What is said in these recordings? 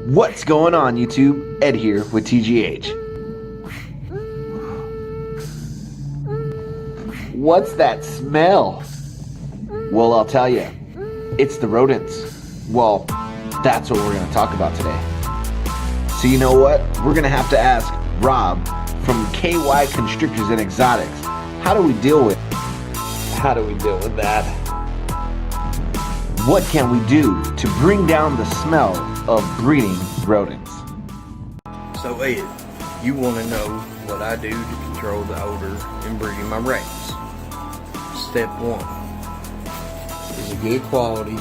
What's going on, YouTube? Ed here with TGH. What's that smell? Well, I'll tell you. It's the rodents. Well, that's what we're going to talk about today. So you know what? We're going to have to ask Rob from KY Konstrictors and Exotics. How do we deal with that? What can we do to bring down the smell of breeding rodents? So Ed, you want to know what I do to control the odor in breeding my rats. Step 1 is a good quality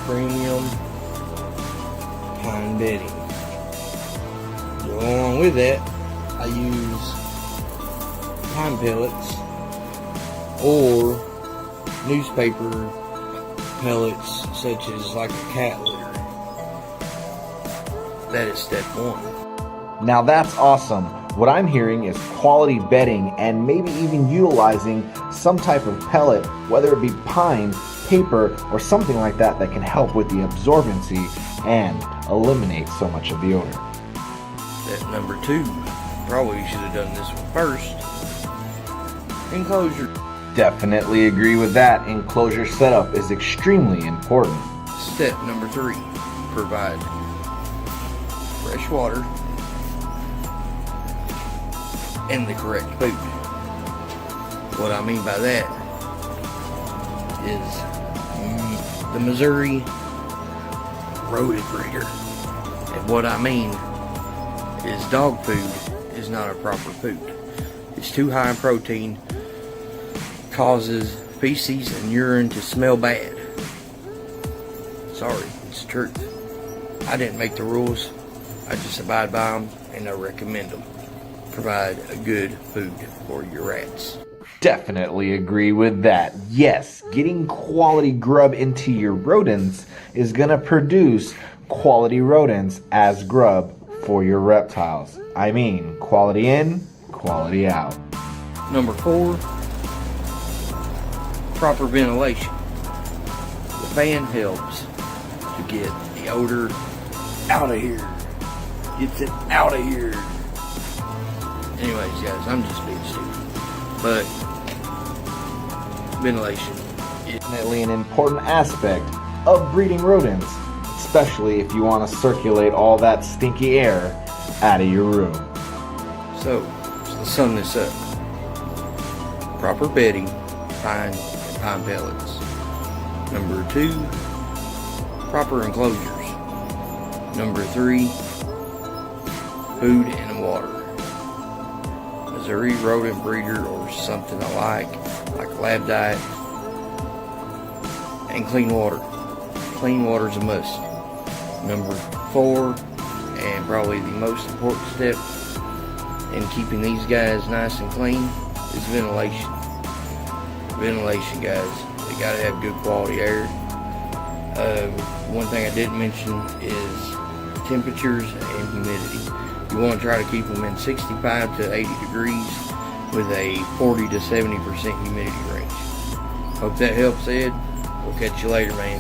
premium pine bedding. Along with that, I use pine pellets or newspaper pellets such as like a cat litter. That is step 1. Now that's awesome. What I'm hearing is quality bedding and maybe even utilizing some type of pellet, whether it be pine, paper, or something like that that can help with the absorbency and eliminate so much of the odor. Step number 2, probably should have done this one first. Enclosure. Definitely agree with that. Enclosure setup is extremely important. Step number 3, provide fresh water and the correct food. What I mean by that is the Missouri rodent breeder. And what I mean is dog food is not a proper food. It's too high in protein, causes feces and urine to smell bad. Sorry, it's the truth. I didn't make the rules. I just abide by them and I recommend them. Provide a good food for your rats. Definitely agree with that. Yes, getting quality grub into your rodents is going to produce quality rodents as grub for your reptiles. I mean, quality in, quality out. Number 4, proper ventilation. The fan helps to get the odor out of here. Gets it out of here. Anyways, guys, I'm just being stupid. But ventilation is Definitely an important aspect of breeding rodents, especially if you want to circulate all that stinky air out of your room. So, to sum this up, proper bedding, pine and pine pellets. Number 2, proper enclosures. Number 3, food and water. Missouri rodent breeder or something I like lab diet, and clean water. Clean water is a must. Number 4, and probably the most important step in keeping these guys nice and clean, is ventilation. Ventilation, guys. They gotta have good quality air. One thing I didn't mention is temperatures and humidity. You want to try to keep them in 65 to 80 degrees with a 40 to 70% humidity range. Hope that helps, Ed. We'll catch you later, man.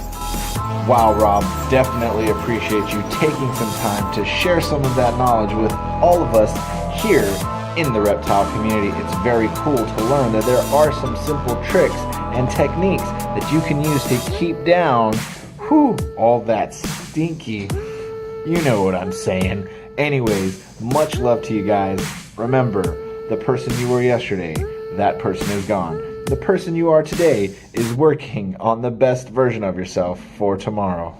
Wow, Rob, definitely appreciate you taking some time to share some of that knowledge with all of us here in the reptile community. It's very cool to learn that there are some simple tricks and techniques that you can use to keep down all that stinky, you know what I'm saying. Anyways, much love to you guys. Remember, the person you were yesterday, that person is gone. The person you are today is working on the best version of yourself for tomorrow.